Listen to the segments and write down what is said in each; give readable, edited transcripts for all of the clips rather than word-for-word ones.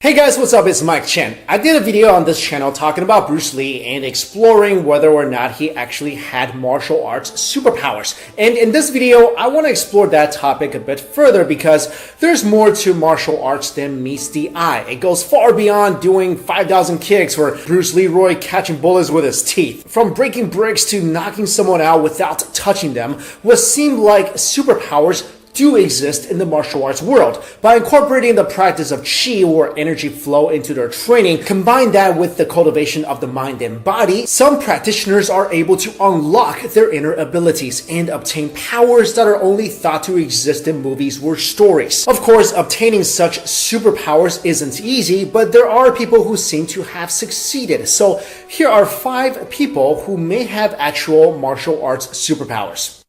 Hey guys, what's up? It's Mike Chen. I did a video on this channel talking about Bruce Lee and exploring whether or not he actually had martial arts superpowers. And in this video, I want to explore that topic a bit further because there's more to martial arts than meets the eye. It goes far beyond doing 5,000 kicks or Bruce Leroy catching bullets with his teeth. From breaking bricks to knocking someone out without touching them, what seemed like superpowers do exist in the martial arts world. By incorporating the practice of qi or energy flow into their training, combine that with the cultivation of the mind and body, some practitioners are able to unlock their inner abilities and obtain powers that are only thought to exist in movies or stories. Of course, obtaining such superpowers isn't easy, but there are people who seem to have succeeded. So here are 5 people who may have actual martial arts superpowers.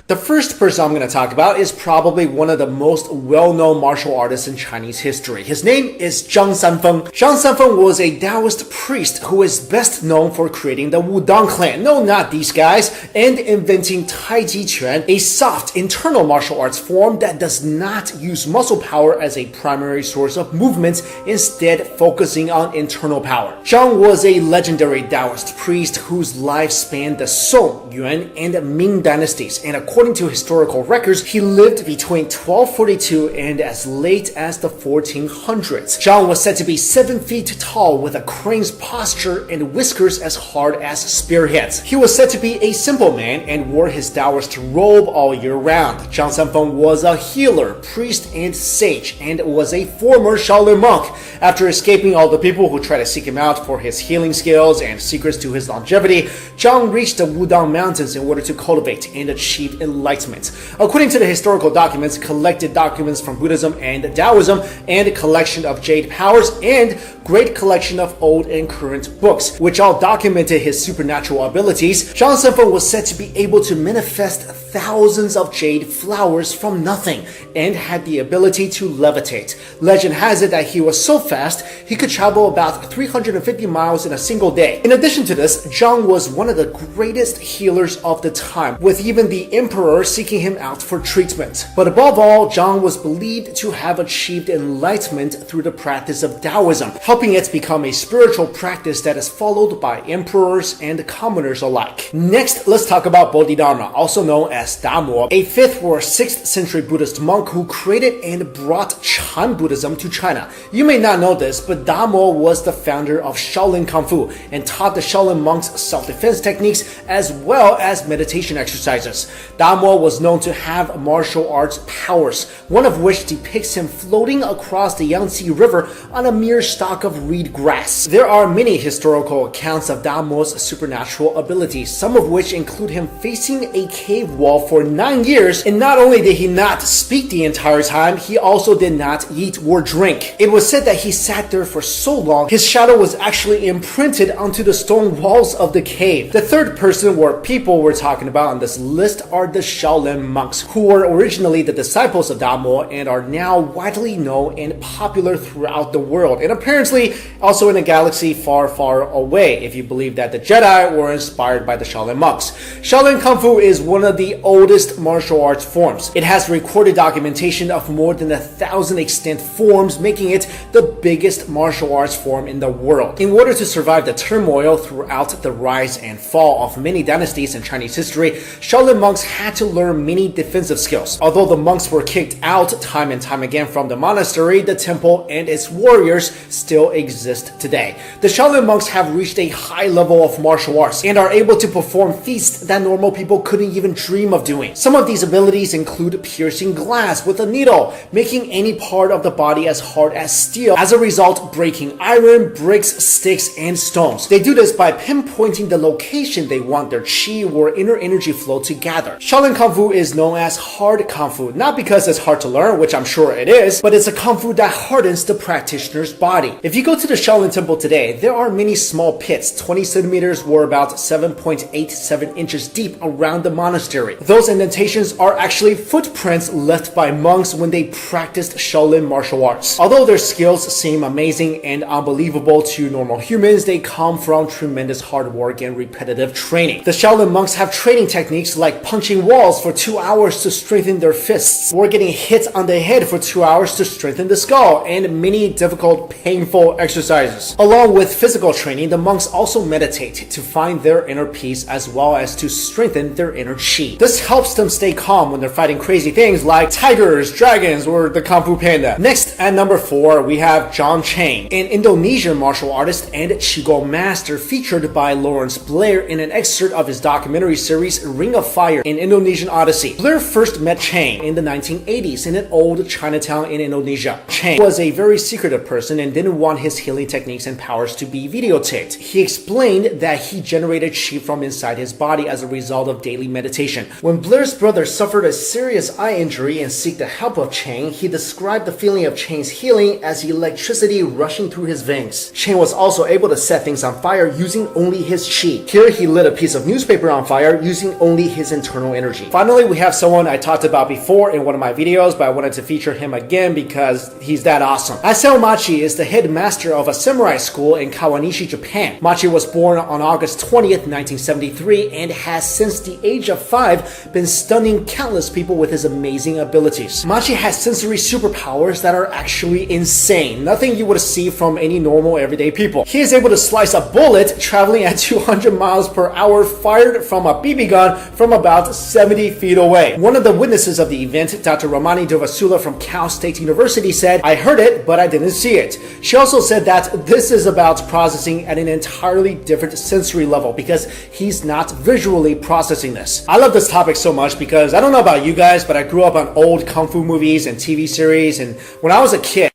The first person I'm going to talk about is probably one of the most well-known martial artists in Chinese history. His name is Zhang Sanfeng. Zhang Sanfeng was a Taoist priest who is best known for creating the Wudang clan, no, not these guys, and inventing Tai Chi Quan, a soft internal martial arts form that does not use muscle power as a primary source of movement, instead focusing on internal power. Zhang was a legendary Taoist priest whose life spanned the Song, Yuan, and Ming dynasties, and according to historical records, he lived between 1242 and as late as the 1400s. Zhang was said to be 7 feet tall with a crane's posture and whiskers as hard as spearheads. He was said to be a simple man and wore his Taoist robe all year round. Zhang Sanfeng was a healer, priest, and sage, and was a former Shaolin monk. After escaping all the people who tried to seek him out for his healing skills and secrets to his longevity, Zhang reached the Wudang Mountains in order to cultivate and achieve enlightenment. According to the historical documents, collected documents from Buddhism and Taoism, and a collection of jade powers, and great collection of old and current books, which all documented his supernatural abilities, Zhang Sanfeng was said to be able to manifest thousands of jade flowers from nothing, and had the ability to levitate. Legend has it that he was so fast, he could travel about 350 miles in a single day. In addition to this, Zhang was one of the greatest healers of the time, with even the emperor seeking him out for treatment. But above all, Zhang was believed to have achieved enlightenment through the practice of Taoism, helping it become a spiritual practice that is followed by emperors and commoners alike. Next, let's talk about Bodhidharma, also known as Damo, a 5th or 6th century Buddhist monk who created and brought Chan Buddhism to China. You may not know this, but Damo was the founder of Shaolin Kung Fu and taught the Shaolin monks self-defense techniques as well as meditation exercises. Damo was known to have martial arts powers, one of which depicts him floating across the Yangtze River on a mere stalk of reed grass. There are many historical accounts of Damo's supernatural abilities, some of which include him facing a cave wall for 9 years, and not only did he not speak the entire time, he also did not eat or drink. It was said that he sat there for so long, his shadow was actually imprinted onto the stone walls of the cave. The third person or people we're talking about on this list are the Shaolin monks, who were originally the disciples of Damo and are now widely known and popular throughout the world, and apparently also in a galaxy far, far away, if you believe that the Jedi were inspired by the Shaolin monks. Shaolin Kung Fu is one of the oldest martial arts forms. It has recorded documentation of more than 1,000 extant forms, making it the biggest martial arts form in the world. In order to survive the turmoil throughout the rise and fall of many dynasties in Chinese history, Shaolin monks had to learn many defensive skills. Although the monks were kicked out time and time again from the monastery, the temple and its warriors still exist today. The Shaolin monks have reached a high level of martial arts and are able to perform feats that normal people couldn't even dream of doing. Some of these abilities include piercing glass with a needle, making any part of the body as hard as steel, as a result breaking iron, bricks, sticks, and stones. They do this by pinpointing the location they want their qi or inner energy flow to gather. Shaolin Kung Fu is known as hard Kung Fu, not because it's hard to learn, which I'm sure it is, but it's a Kung Fu that hardens the practitioner's body. If you go to the Shaolin Temple today, there are many small pits, 20 centimeters or about 7.87 inches deep around the monastery. Those indentations are actually footprints left by monks when they practiced Shaolin martial arts. Although their skills seem amazing and unbelievable to normal humans, they come from tremendous hard work and repetitive training. The Shaolin monks have training techniques like punching smashing walls for 2 hours to strengthen their fists, or getting hit on the head for 2 hours to strengthen the skull, and many difficult, painful exercises. Along with physical training, the monks also meditate to find their inner peace as well as to strengthen their inner chi. This helps them stay calm when they're fighting crazy things like tigers, dragons, or the Kung Fu Panda. Next, at number 4, we have John Chang, an Indonesian martial artist and Qigong master featured by Lawrence Blair in an excerpt of his documentary series Ring of Fire: An Indonesian Odyssey. Blair first met Chang in the 1980s in an old Chinatown in Indonesia. Chang was a very secretive person and didn't want his healing techniques and powers to be videotaped. He explained that he generated qi from inside his body as a result of daily meditation. When Blair's brother suffered a serious eye injury and sought the help of Chang, he described the feeling of Chang's healing as electricity rushing through his veins. Chang was also able to set things on fire using only his qi. Here he lit a piece of newspaper on fire using only his internal energy. Finally, we have someone I talked about before in one of my videos, but I wanted to feature him again because he's that awesome. Asao Machi is the headmaster of a samurai school in Kawanishi, Japan. Machi was born on August 20th, 1973, and has since the age of 5 been stunning countless people with his amazing abilities. Machi has sensory superpowers that are actually insane, nothing you would see from any normal everyday people. He is able to slice a bullet traveling at 200 miles per hour fired from a BB gun from about 70 feet away. One of the witnesses of the event, Dr. Ramani Devasula from Cal State University, said, "I heard it, but I didn't see it." She also said that this is about processing at an entirely different sensory level because he's not visually processing this. I love this topic so much because I don't know about you guys, but I grew up on old kung fu movies and TV series, and when I was a kid,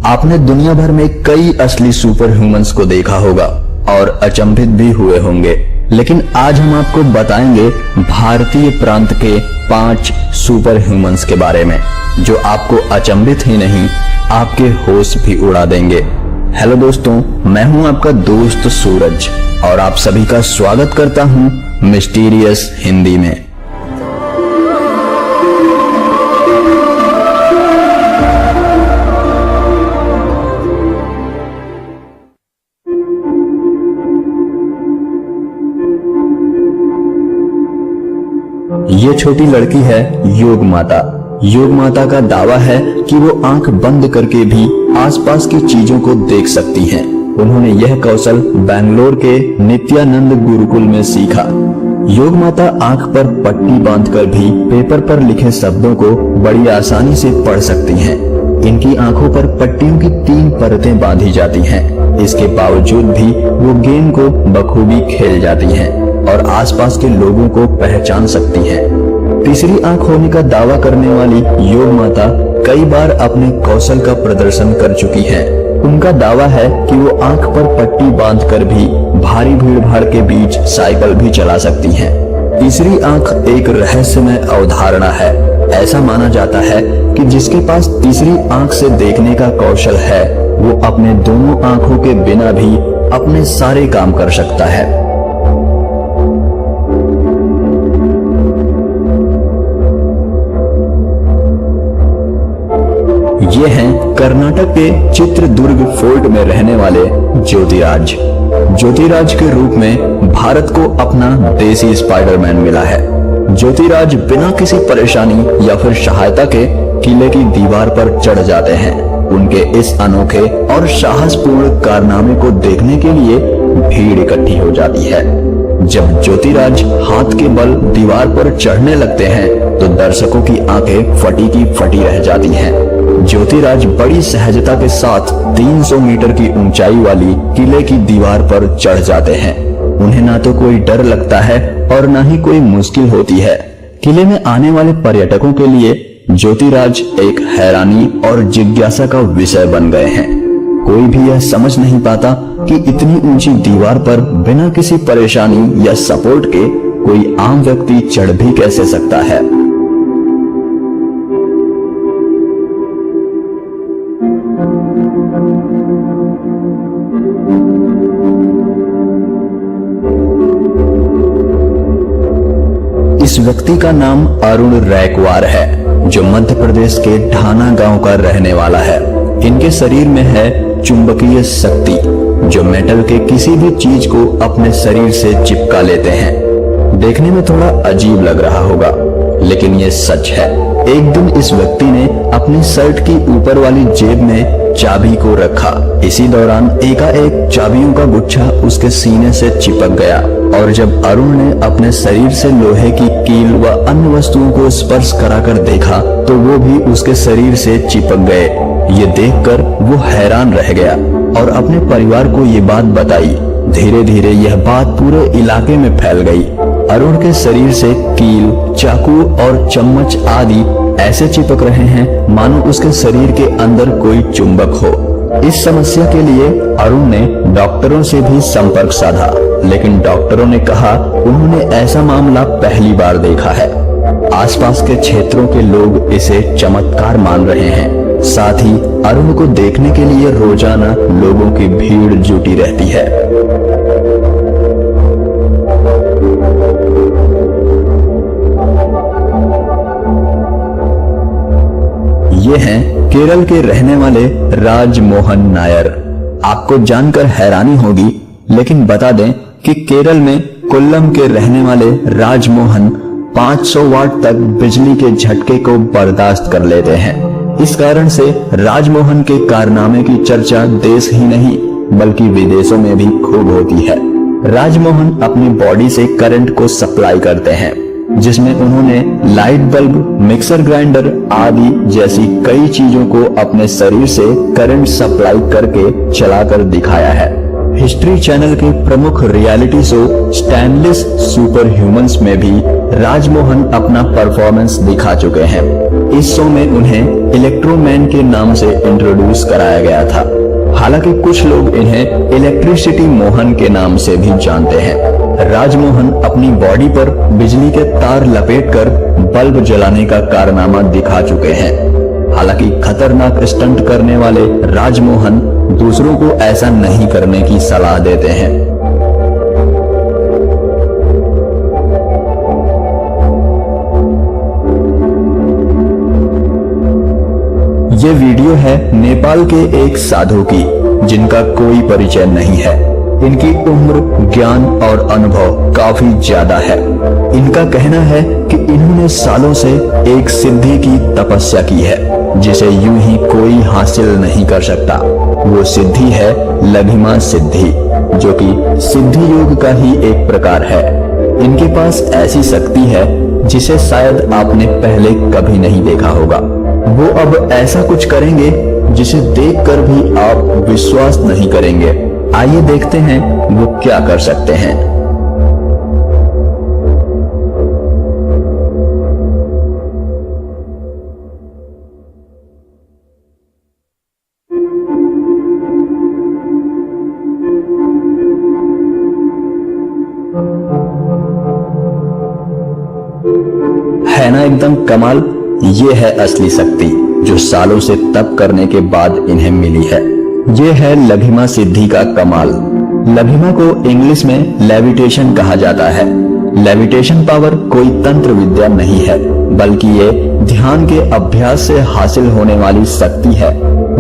आपने दुनिया भर में कई असली super humans को देखा होगा और अचंभित भी हुए होंगे, लेकिन आज हम आपको बताएंगे भारतीय प्रांत के 5 सुपर ह्यूमंस के बारे में, जो आपको अचंभित ही नहीं, आपके होश भी उड़ा देंगे। हेलो दोस्तों, मैं हूं आपका दोस्त सूरज और आप सभी का स्वागत करता हूं मिस्टीरियस हिंदी में। ये छोटी लड़की है योग माता। योग माता का दावा है कि वो आंख बंद करके भी आसपास की चीजों को देख सकती हैं। उन्होंने यह कौशल बेंगलोर के नित्यानंद गुरुकुल में सीखा। योग माता आंख पर पट्टी बांधकर भी पेपर पर लिखे शब्दों को बड़ी आसानी से पढ़ सकती हैं। इनकी आंखों पर पट्टियों की 3 परतें बांधी जाती हैं। इसके बावजूद भी वो गेम को बखूबी खेल जाती हैं और आसपास के लोगों को पहचान सकती हैं। तीसरी आंख होने का दावा करने वाली योग माता कई बार अपने कौशल का प्रदर्शन कर चुकी हैं। उनका दावा है कि वो आंख पर पट्टी बांधकर भी भारी भीड़ भाड़ के बीच साइकिल भी चला सकती हैं। तीसरी आंख एक रहस्यमय अवधारणा है। ऐसा माना जाता है कि जिसके पास तीसरी आंख से देखने का कौशल है, वो अपने दोनों आंखों के बिना भी अपने सारे काम कर सकता है। ये हैं कर्नाटक के चित्रदुर्ग फोर्ट में रहने वाले ज्योतिराज। ज्योतिराज के रूप में भारत को अपना देसी स्पाइडरमैन मिला है। ज्योतिराज बिना किसी परेशानी या फिर सहायता के किले की दीवार पर चढ़ जाते हैं। उनके इस अनोखे और साहसपूर्ण कारनामे को देखने के लिए भीड़ इकट्ठी हो जाती है। जब ज्योतिराज हाथ के बल दीवार पर चढ़ने लगते हैं तो दर्शकों की आंखें फटी की फटी रह जाती हैं। ज्योतिराज बड़ी सहजता के साथ 300 मीटर की ऊंचाई वाली किले की दीवार पर चढ़ जाते हैं। उन्हें ना तो कोई डर लगता है और ना ही कोई मुश्किल होती है। किले में आने वाले पर्यटकों के लिए ज्योतिराज एक हैरानी और जिज्ञासा का विषय बन गए हैं। कोई भी यह समझ नहीं पाता कि इतनी ऊंची दीवार पर बिना किसी परेशानी या सपोर्ट के कोई आम व्यक्ति चढ़ भी कैसे सकता है। इस व्यक्ति का नाम अरुण रैकवार है, जो मध्य प्रदेश के ढाना गांव का रहने वाला है। इनके शरीर में है चुंबकीय शक्ति। जो मेटल के किसी भी चीज को अपने शरीर से चिपका लेते हैं। देखने में थोड़ा अजीब लग रहा होगा, लेकिन ये सच है। एक दिन इस व्यक्ति ने अपनी शर्ट की ऊपर वाली जेब में चाबी को रखा। इसी दौरान एकाएक चाबियों का गुच्छा उसके सीने से चिपक गया, और जब अरुण ने अपने शरीर से लोहे की कील व अन्य वस्तुओं को स्पर्श कराकर देखा तो वो भी उसके शरीर से चिपक गए। ये देखकर वो हैरान रह गया और अपने परिवार को ये बात बताई। धीरे धीरे यह बात पूरे इलाके में फैल गई। अरुण के शरीर से कील, चाकू और चम्मच आदि ऐसे चिपक रहे हैं मानो उसके शरीर के अंदर कोई चुंबक हो। इस समस्या के लिए अरुण ने डॉक्टरों से भी संपर्क साधा, लेकिन डॉक्टरों ने कहा उन्होंने ऐसा मामला पहली बार देखा है। आसपास के क्षेत्रों के लोग इसे चमत्कार मान रहे हैं। साथ ही अरुण को देखने के लिए रोजाना लोगों की भीड़ जुटी रहती है। ये हैं केरल के रहने वाले राजमोहन नायर। आपको जानकर हैरानी होगी, लेकिन बता दें कि केरल में कोल्लम के रहने वाले राजमोहन 500 वाट तक बिजली के झटके को बर्दाश्त कर लेते हैं। इस कारण से राजमोहन के कारनामे की चर्चा देश ही नहीं बल्कि विदेशों में भी खूब होती है। राजमोहन अपनी बॉडी से करंट को सप्लाई करते हैं, जिसमें उन्होंने लाइट बल्ब, मिक्सर ग्राइंडर आदि जैसी कई चीजों को अपने शरीर से करंट सप्लाई करके चलाकर दिखाया है। हिस्ट्री चैनल के प्रमुख reality show stainless super humans में भी राजमोहन अपना परफॉर्मेंस दिखा चुके हैं। इस शो में उन्हें इलेक्ट्रोमैन के नाम से इंट्रोड्यूस कराया गया था। हालांकि कुछ लोग इन्हें इलेक्ट्रिसिटी मोहन के नाम से भी जानते हैं। राजमोहन अपनी बॉडी पर बिजली के तार लपेटकर बल्ब जलाने का कारनामा दिखा चुके हैं। हालांकि खतरनाक स्टंट करने वाले राजमोहन दूसरों को ऐसा नहीं करने की सलाह देते हैं। ये वीडियो है नेपाल के एक साधु की, जिनका कोई परिचय नहीं है। इनकी उम्र, ज्ञान और अनुभव काफी ज्यादा है। इनका कहना है कि इन्होंने सालों से एक सिद्धि की तपस्या की है, जिसे यूं ही कोई हासिल नहीं कर सकता। वो सिद्धि है लघिमा सिद्धि, जो कि सिद्धि योग का ही एक प्रकार है। इनके पास ऐसी शक्ति है जिसे शायद आपने पहले कभी नहीं देखा होगा। वो अब ऐसा कुछ करेंगे जिसे देखकर भी आप विश्वास नहीं करेंगे। आइए देखते हैं वो क्या कर सकते हैं। है ना एकदम कमाल। ये है असली शक्ति जो सालों से तप करने के बाद इन्हें मिली है। ये है लघिमा सिद्धि का कमाल। लघिमा को इंग्लिश में लेविटेशन कहा जाता है। लेविटेशन पावर कोई तंत्र विद्या नहीं है, बल्कि ये ध्यान के अभ्यास से हासिल होने वाली शक्ति है।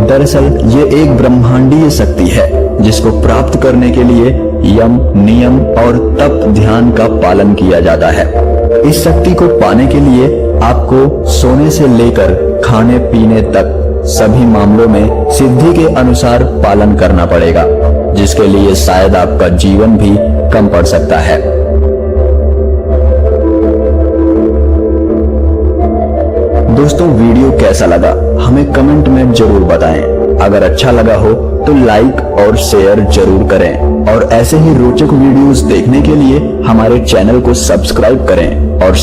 दरअसल ये एक ब्रह्मांडीय शक्ति है, जिसको प्राप्त करने के लिए यम, नियम और तप ध्यान का पालन किया जाता है। इस शक्ति को पाने के लिए आपको सोने से लेकर खाने पीने तक सभी मामलों में सिद्धि के अनुसार पालन करना पड़ेगा, जिसके लिए शायद आपका जीवन भी कम पड़ सकता है। दोस्तों, वीडियो कैसा लगा हमें कमेंट में जरूर बताएं। अगर अच्छा लगा हो तो लाइक और शेयर जरूर करें, और ऐसे ही रोचक वीडियोस देखने के लिए हमारे चैनल को सब्सक्राइब करें और